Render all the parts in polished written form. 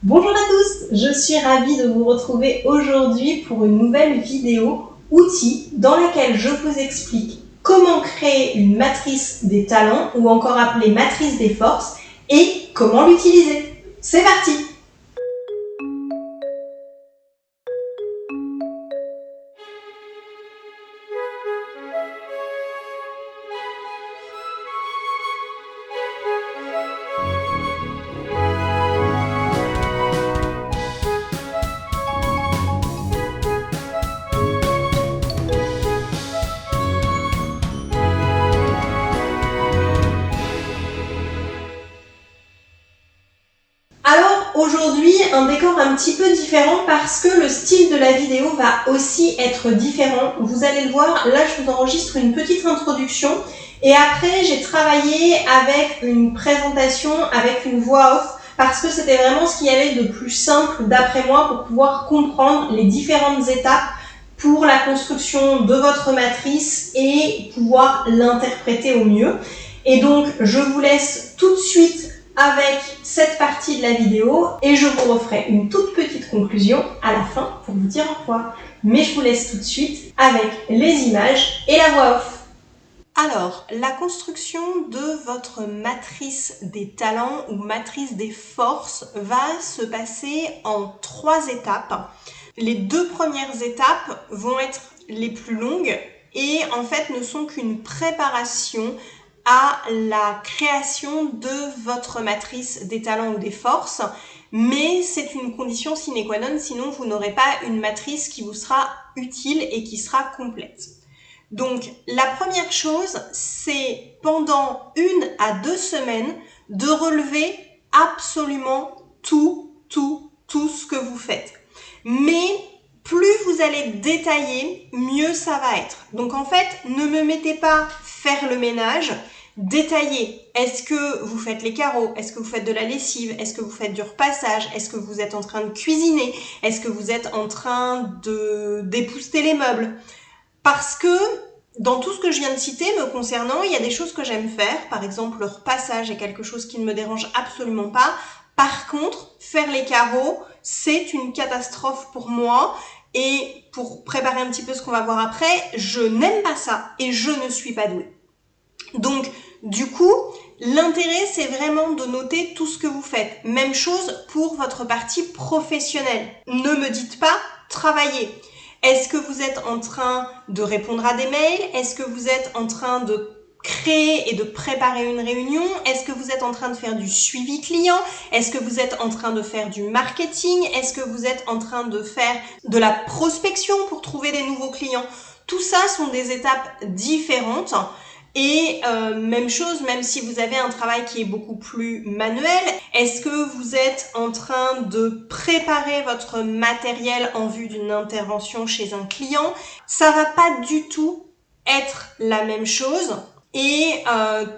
Bonjour à tous, je suis ravie de vous retrouver aujourd'hui pour une nouvelle vidéo outils dans laquelle je vous explique comment créer une matrice des talents ou encore appelée matrice des forces et comment l'utiliser. C'est parti! Alors aujourd'hui, un décor un petit peu différent parce que le style de la vidéo va aussi être différent. Vous allez le voir, là je vous enregistre une petite introduction et après j'ai travaillé avec une présentation, avec une voix off parce que c'était vraiment ce qui allait de plus simple d'après moi pour pouvoir comprendre les différentes étapes pour la construction de votre matrice et pouvoir l'interpréter au mieux. Et donc je vous laisse tout de suite avec cette partie de la vidéo et je vous referai une toute petite conclusion à la fin pour vous dire au revoir. Mais je vous laisse tout de suite avec les images et la voix off. Alors, la construction de votre matrice des talents ou matrice des forces va se passer en 3 étapes. Les 2 premières étapes vont être les plus longues et en fait ne sont qu'une préparation à la création de votre matrice des talents ou des forces, mais c'est une condition sine qua non, sinon vous n'aurez pas une matrice qui vous sera utile et qui sera complète. Donc la première chose, c'est pendant 1 à 2 semaines de relever absolument tout ce que vous faites. Mais plus vous allez détailler, mieux ça va être. Donc en fait, ne me mettez pas faire le ménage, détaillez. Est-ce que vous faites les carreaux? Est-ce que vous faites de la lessive? Est-ce que vous faites du repassage? Est-ce que vous êtes en train de cuisiner? Est-ce que vous êtes en train d'épouster les meubles? Parce que dans tout ce que je viens de citer me concernant, il y a des choses que j'aime faire. Par exemple, le repassage est quelque chose qui ne me dérange absolument pas. Par contre, faire les carreaux, c'est une catastrophe pour moi. Et pour préparer un petit peu ce qu'on va voir après, je n'aime pas ça et je ne suis pas douée. Donc, du coup, l'intérêt, c'est vraiment de noter tout ce que vous faites. Même chose pour votre partie professionnelle. Ne me dites pas travailler. Est-ce que vous êtes en train de répondre à des mails? Est-ce que vous êtes en train de créer et de préparer une réunion? Est-ce que vous êtes en train de faire du suivi client? Est-ce que vous êtes en train de faire du marketing? Est-ce que vous êtes en train de faire de la prospection pour trouver des nouveaux clients? Tout ça sont des étapes différentes. Et même chose, même si vous avez un travail qui est beaucoup plus manuel, est-ce que vous êtes en train de préparer votre matériel en vue d'une intervention chez un client? Ça va pas du tout être la même chose. Et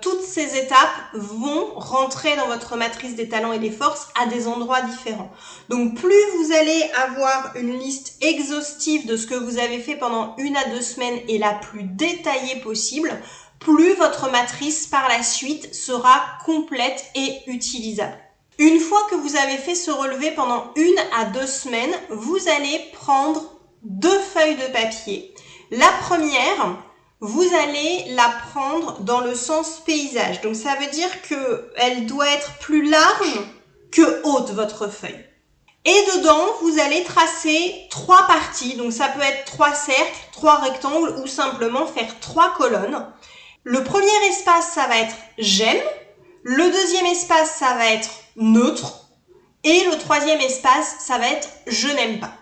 toutes ces étapes vont rentrer dans votre matrice des talents et des forces à des endroits différents. Donc plus vous allez avoir une liste exhaustive de ce que vous avez fait pendant 1 à 2 semaines et la plus détaillée possible, plus votre matrice par la suite sera complète et utilisable. Une fois que vous avez fait ce relevé pendant 1 à 2 semaines, vous allez prendre 2 feuilles de papier. La première, vous allez la prendre dans le sens paysage. Donc ça veut dire qu'elle doit être plus large que haute, votre feuille. Et dedans, vous allez tracer 3 parties. Donc ça peut être 3 cercles, 3 rectangles ou simplement faire 3 colonnes. Le premier espace, ça va être j'aime. Le deuxième espace, ça va être neutre. Et le troisième espace, ça va être je n'aime pas.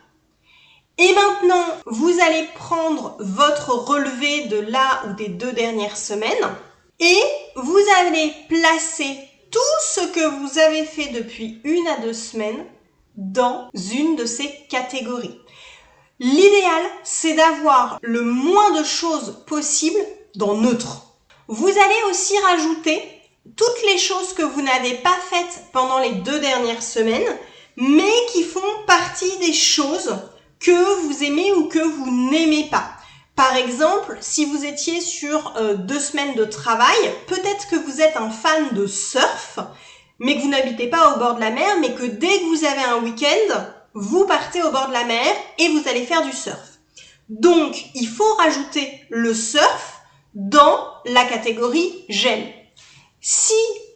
Et maintenant, vous allez prendre votre relevé de la ou des 2 dernières semaines et vous allez placer tout ce que vous avez fait depuis 1 à 2 semaines dans une de ces catégories. L'idéal, c'est d'avoir le moins de choses possible dans neutre. Vous allez aussi rajouter toutes les choses que vous n'avez pas faites pendant les 2 dernières semaines, mais qui font partie des choses que vous aimez ou que vous n'aimez pas. Par exemple, si vous étiez sur 2 semaines de travail, peut-être que vous êtes un fan de surf, mais que vous n'habitez pas au bord de la mer, mais que dès que vous avez un week-end, vous partez au bord de la mer et vous allez faire du surf. Donc, il faut rajouter le surf dans la catégorie j'aime. Si,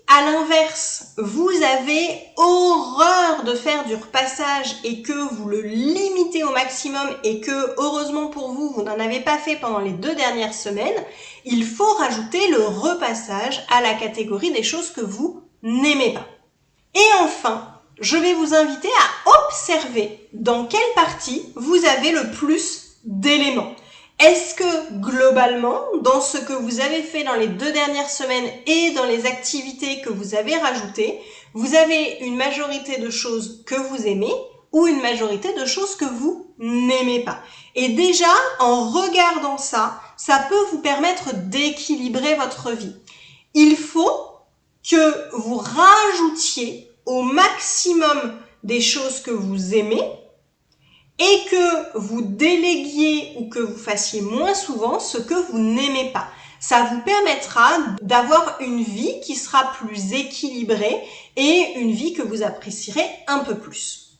à l'inverse, vous avez horreur de faire du repassage et que vous le limitez au maximum et que, heureusement pour vous, vous n'en avez pas fait pendant les 2 dernières semaines, il faut rajouter le repassage à la catégorie des choses que vous n'aimez pas. Et enfin, je vais vous inviter à observer dans quelle partie vous avez le plus d'éléments. Est-ce que, globalement, dans ce que vous avez fait dans les 2 dernières semaines et dans les activités que vous avez rajoutées, vous avez une majorité de choses que vous aimez ou une majorité de choses que vous n'aimez pas? Et déjà, en regardant ça, ça peut vous permettre d'équilibrer votre vie. Il faut que vous rajoutiez au maximum des choses que vous aimez et que vous déléguiez ou que vous fassiez moins souvent ce que vous n'aimez pas. Ça vous permettra d'avoir une vie qui sera plus équilibrée et une vie que vous apprécierez un peu plus.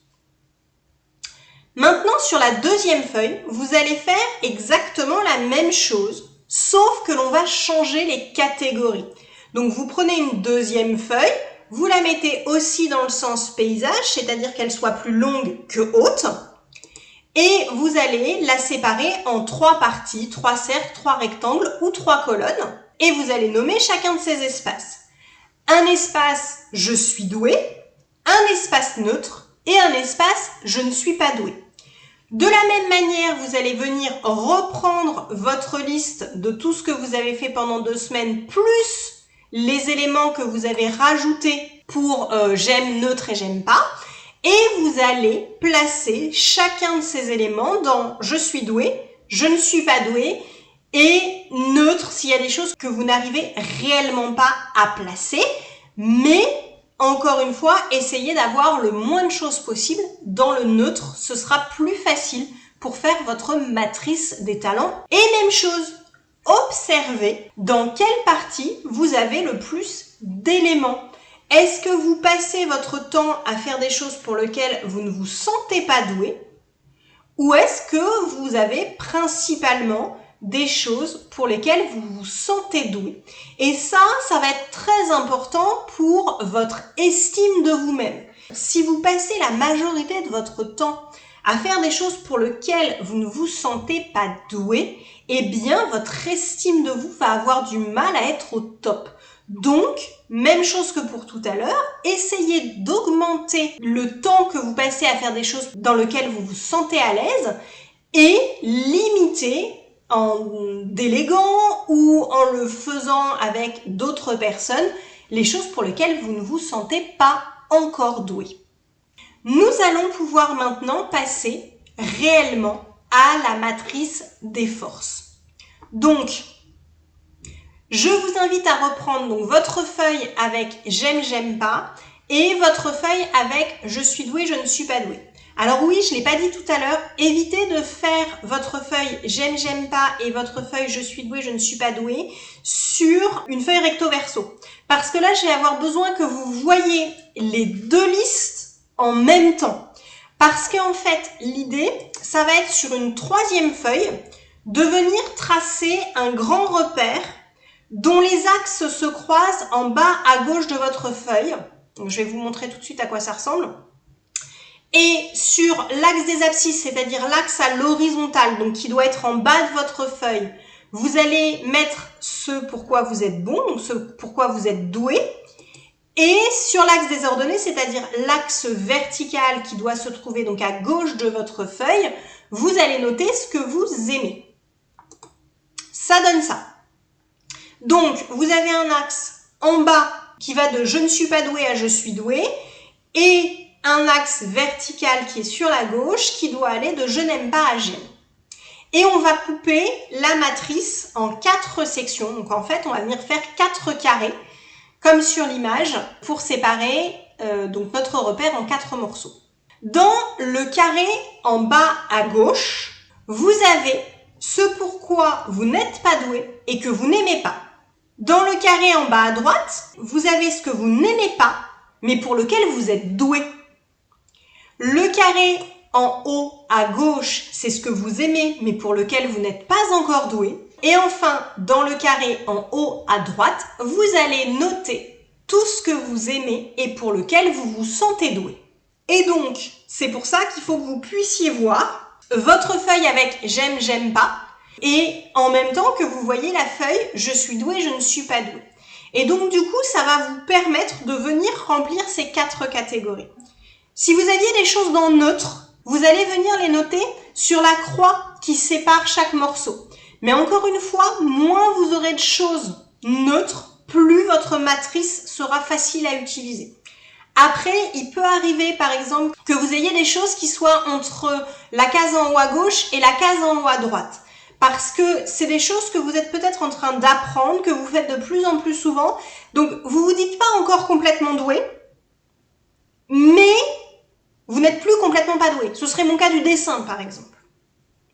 Maintenant, sur la deuxième feuille, vous allez faire exactement la même chose, sauf que l'on va changer les catégories. Donc, vous prenez une deuxième feuille, vous la mettez aussi dans le sens paysage, c'est-à-dire qu'elle soit plus longue que haute. Et vous allez la séparer en 3 parties, 3 cercles, 3 rectangles ou 3 colonnes. Et vous allez nommer chacun de ces espaces. Un espace « Je suis doué », un espace neutre et un espace « Je ne suis pas doué ». De la même manière, vous allez venir reprendre votre liste de tout ce que vous avez fait pendant 2 semaines, plus les éléments que vous avez rajoutés pour j'aime, neutre et j'aime pas. Et vous allez placer chacun de ces éléments dans « je suis doué »,« je ne suis pas doué » et « neutre » s'il y a des choses que vous n'arrivez réellement pas à placer. Mais, encore une fois, essayez d'avoir le moins de choses possible dans le neutre. Ce sera plus facile pour faire votre matrice des talents. Et même chose, observez dans quelle partie vous avez le plus d'éléments. Est-ce que vous passez votre temps à faire des choses pour lesquelles vous ne vous sentez pas doué? Ou est-ce que vous avez principalement des choses pour lesquelles vous vous sentez doué? Et ça va être très important pour votre estime de vous-même. Si vous passez la majorité de votre temps à faire des choses pour lesquelles vous ne vous sentez pas doué, eh bien votre estime de vous va avoir du mal à être au top. Donc, même chose que pour tout à l'heure, essayez d'augmenter le temps que vous passez à faire des choses dans lesquelles vous vous sentez à l'aise et limitez en déléguant ou en le faisant avec d'autres personnes les choses pour lesquelles vous ne vous sentez pas encore doué. Nous allons pouvoir maintenant passer réellement à la matrice des forces. Donc, je vous invite à reprendre donc votre feuille avec j'aime, j'aime pas et votre feuille avec je suis doué, je ne suis pas doué. Alors oui, je ne l'ai pas dit tout à l'heure, évitez de faire votre feuille j'aime, j'aime pas et votre feuille je suis doué, je ne suis pas doué sur une feuille recto verso. Parce que là, je vais avoir besoin que vous voyez les 2 listes en même temps. Parce qu'en fait, l'idée, ça va être sur une 3e feuille de venir tracer un grand repère dont les axes se croisent en bas à gauche de votre feuille. Donc, je vais vous montrer tout de suite à quoi ça ressemble. Et sur l'axe des abscisses, c'est-à-dire l'axe à l'horizontale, donc qui doit être en bas de votre feuille, vous allez mettre ce pourquoi vous êtes bon, donc ce pourquoi vous êtes doué. Et sur l'axe des ordonnées, c'est-à-dire l'axe vertical qui doit se trouver donc à gauche de votre feuille, vous allez noter ce que vous aimez. Ça donne ça. Donc, vous avez un axe en bas qui va de « je ne suis pas doué » à « je suis doué » et un axe vertical qui est sur la gauche qui doit aller de « je n'aime pas » à « j'aime ». Et on va couper la matrice en 4 sections. Donc, en fait, on va venir faire 4 carrés, comme sur l'image, pour séparer donc notre repère en 4 morceaux. Dans le carré en bas à gauche, vous avez ce pourquoi vous n'êtes pas doué et que vous n'aimez pas. Dans le carré en bas à droite, vous avez ce que vous n'aimez pas et ce que vous aimez. Dans le carré en bas à droite, vous avez ce que vous n'aimez pas mais pour lequel vous êtes doué. Le carré en haut à gauche, c'est ce que vous aimez, mais pour lequel vous n'êtes pas encore doué. Et enfin, dans le carré en haut à droite, vous allez noter tout ce que vous aimez et pour lequel vous vous sentez doué. Et donc, c'est pour ça qu'il faut que vous puissiez voir votre feuille avec j'aime, j'aime pas, et en même temps que vous voyez la feuille je suis doué, je ne suis pas doué. Et donc du coup, ça va vous permettre de venir remplir ces 4 catégories. Si vous aviez des choses dans neutre, vous allez venir les noter sur la croix qui sépare chaque morceau. Mais encore une fois, moins vous aurez de choses neutres, plus votre matrice sera facile à utiliser. Après, il peut arriver par exemple que vous ayez des choses qui soient entre la case en haut à gauche et la case en haut à droite. Parce que c'est des choses que vous êtes peut-être en train d'apprendre, que vous faites de plus en plus souvent. Donc, vous vous dites pas encore complètement doué, mais vous n'êtes plus complètement pas doué. Ce serait mon cas du dessin, par exemple.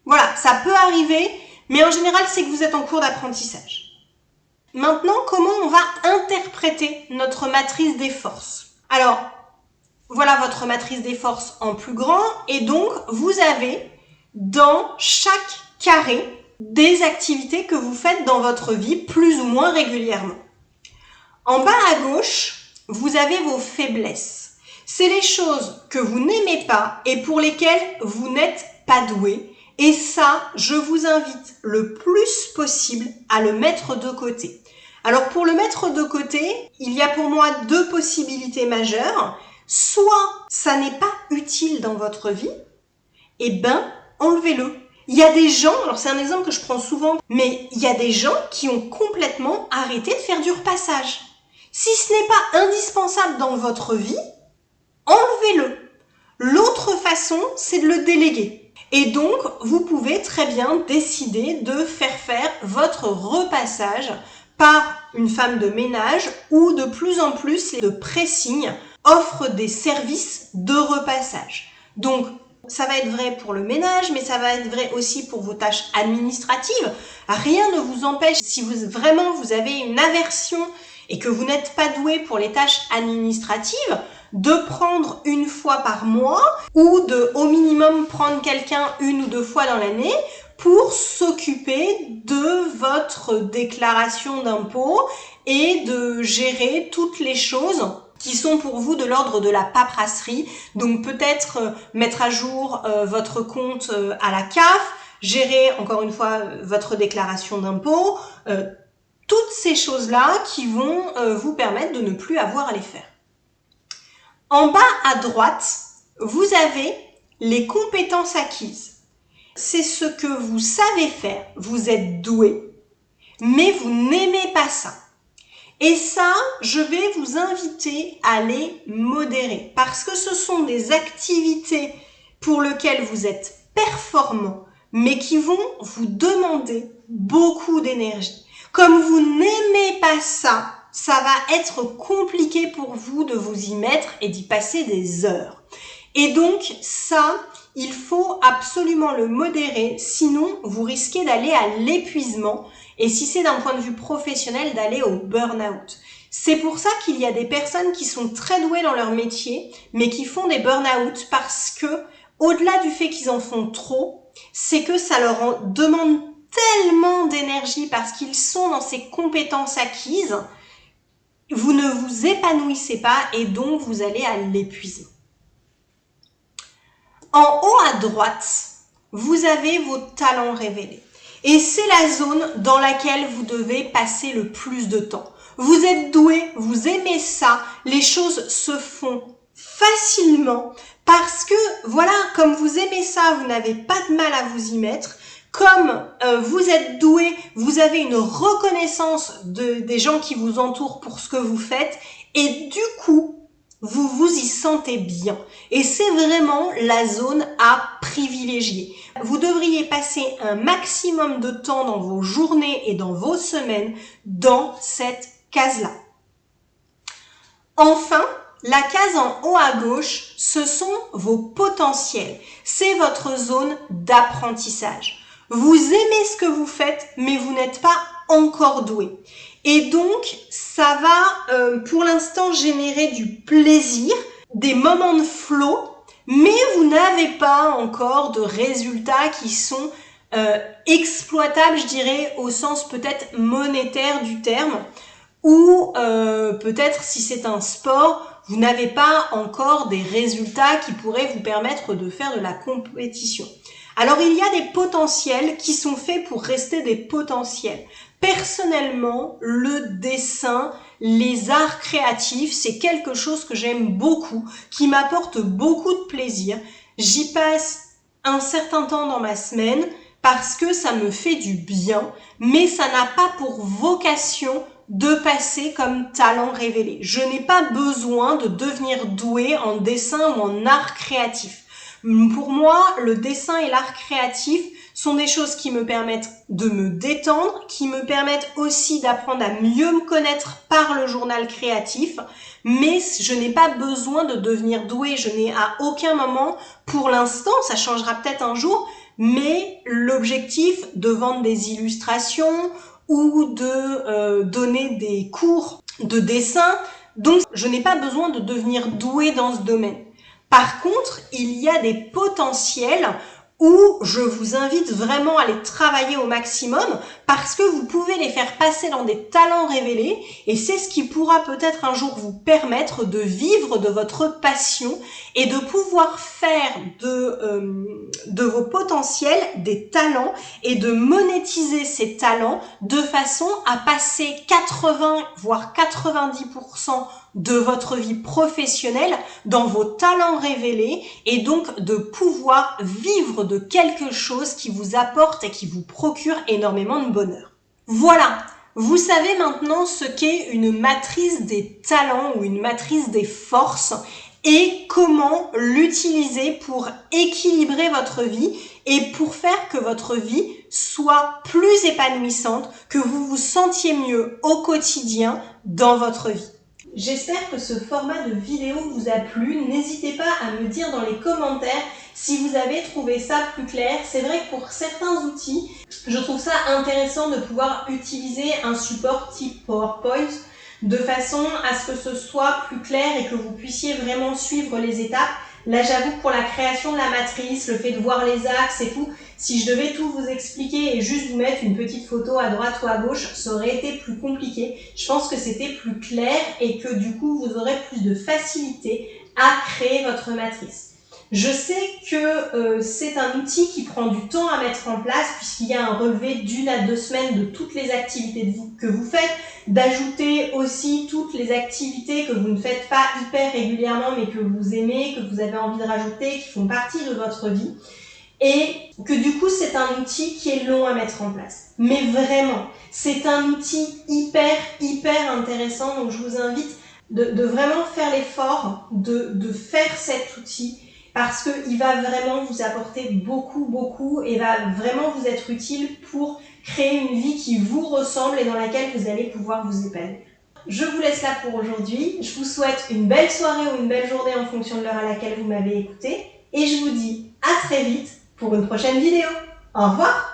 Voilà, ça peut arriver, mais en général, c'est que vous êtes en cours d'apprentissage. Maintenant, comment on va interpréter notre matrice des forces? Alors, voilà votre matrice des forces en plus grand, et donc, vous avez dans chaque carré des activités que vous faites dans votre vie plus ou moins régulièrement. En bas à gauche, vous avez vos faiblesses. C'est les choses que vous n'aimez pas et pour lesquelles vous n'êtes pas doué. Et ça, je vous invite le plus possible à le mettre de côté. Alors pour le mettre de côté, il y a pour moi 2 possibilités majeures. Soit ça n'est pas utile dans votre vie, et ben enlevez-le. Il y a des gens, alors c'est un exemple que je prends souvent, mais il y a des gens qui ont complètement arrêté de faire du repassage. Si ce n'est pas indispensable dans votre vie, enlevez-le. L'autre façon, c'est de le déléguer. Et donc, vous pouvez très bien décider de faire votre repassage par une femme de ménage ou de plus en plus les pressing offrent des services de repassage. Donc, ça va être vrai pour le ménage, mais ça va être vrai aussi pour vos tâches administratives. Rien ne vous empêche, si vraiment vous avez une aversion et que vous n'êtes pas doué pour les tâches administratives, de prendre une fois par mois ou de au minimum prendre quelqu'un 1 ou 2 fois dans l'année pour s'occuper de votre déclaration d'impôt et de gérer toutes les choses qui sont pour vous de l'ordre de la paperasserie. Donc peut-être mettre à jour votre compte à la CAF, gérer encore une fois votre déclaration d'impôt, toutes ces choses-là qui vont vous permettre de ne plus avoir à les faire. En bas à droite, vous avez les compétences acquises. C'est ce que vous savez faire, vous êtes doué, mais vous n'aimez pas ça. Et ça, je vais vous inviter à les modérer parce que ce sont des activités pour lesquelles vous êtes performant, mais qui vont vous demander beaucoup d'énergie. Comme vous n'aimez pas ça, ça va être compliqué pour vous de vous y mettre et d'y passer des heures. Et donc ça, il faut absolument le modérer, sinon vous risquez d'aller à l'épuisement et si c'est d'un point de vue professionnel, d'aller au burn-out. C'est pour ça qu'il y a des personnes qui sont très douées dans leur métier, mais qui font des burn-out parce que, au-delà du fait qu'ils en font trop, c'est que ça leur demande tellement d'énergie parce qu'ils sont dans ces compétences acquises, vous ne vous épanouissez pas et donc vous allez à l'épuisement. En haut à droite, vous avez vos talents révélés. Et c'est la zone dans laquelle vous devez passer le plus de temps. Vous êtes doué, vous aimez ça, les choses se font facilement parce que, voilà, comme vous aimez ça, vous n'avez pas de mal à vous y mettre. Comme vous êtes doué, vous avez une reconnaissance des gens qui vous entourent pour ce que vous faites et du coup, vous vous y sentez bien. Et c'est vraiment la zone à privilégier. Vous devriez passer un maximum de temps dans vos journées et dans vos semaines dans cette case-là. Enfin, la case en haut à gauche, ce sont vos potentiels. C'est votre zone d'apprentissage. Vous aimez ce que vous faites, mais vous n'êtes pas encore doué. Et donc, ça va pour l'instant générer du plaisir, des moments de flow, mais vous n'avez pas encore de résultats qui sont exploitables, je dirais, au sens peut-être monétaire du terme, ou peut-être si c'est un sport, vous n'avez pas encore des résultats qui pourraient vous permettre de faire de la compétition. Alors il y a des potentiels qui sont faits pour rester des potentiels. Personnellement, le dessin, les arts créatifs, c'est quelque chose que j'aime beaucoup, qui m'apporte beaucoup de plaisir. J'y passe un certain temps dans ma semaine parce que ça me fait du bien, mais ça n'a pas pour vocation de passer comme talent révélé. Je n'ai pas besoin de devenir doué en dessin ou en art créatif. Pour moi, le dessin et l'art créatif sont des choses qui me permettent de me détendre, qui me permettent aussi d'apprendre à mieux me connaître par le journal créatif, mais je n'ai pas besoin de devenir doué, je n'ai à aucun moment, pour l'instant, ça changera peut-être un jour, mais l'objectif de vendre des illustrations ou de donner des cours de dessin, donc je n'ai pas besoin de devenir doué dans ce domaine. Par contre, il y a des potentiels où je vous invite vraiment à les travailler au maximum parce que vous pouvez les faire passer dans des talents révélés et c'est ce qui pourra peut-être un jour vous permettre de vivre de votre passion et de pouvoir faire de vos potentiels des talents et de monétiser ces talents de façon à passer 80 voire 90% de votre vie professionnelle dans vos talents révélés et donc de pouvoir vivre de quelque chose qui vous apporte et qui vous procure énormément de bonheur. Voilà, vous savez maintenant ce qu'est une matrice des talents ou une matrice des forces et comment l'utiliser pour équilibrer votre vie et pour faire que votre vie soit plus épanouissante, que vous vous sentiez mieux au quotidien dans votre vie. J'espère que ce format de vidéo vous a plu. N'hésitez pas à me dire dans les commentaires si vous avez trouvé ça plus clair. C'est vrai que pour certains outils, je trouve ça intéressant de pouvoir utiliser un support type PowerPoint de façon à ce que ce soit plus clair et que vous puissiez vraiment suivre les étapes. Là, j'avoue que pour la création de la matrice, le fait de voir les axes et tout, si je devais tout vous expliquer et juste vous mettre une petite photo à droite ou à gauche, ça aurait été plus compliqué. Je pense que c'était plus clair et que du coup, vous aurez plus de facilité à créer votre matrice. Je sais que c'est un outil qui prend du temps à mettre en place puisqu'il y a un relevé d'1 à 2 semaines de toutes les activités que vous faites, d'ajouter aussi toutes les activités que vous ne faites pas hyper régulièrement mais que vous aimez, que vous avez envie de rajouter, qui font partie de votre vie. Et que du coup, c'est un outil qui est long à mettre en place. Mais vraiment, c'est un outil hyper intéressant. Donc, je vous invite de vraiment faire l'effort de faire cet outil parce qu'il va vraiment vous apporter beaucoup et va vraiment vous être utile pour créer une vie qui vous ressemble et dans laquelle vous allez pouvoir vous épanouir. Je vous laisse là pour aujourd'hui. Je vous souhaite une belle soirée ou une belle journée en fonction de l'heure à laquelle vous m'avez écouté. Et je vous dis à très vite pour une prochaine vidéo. Au revoir!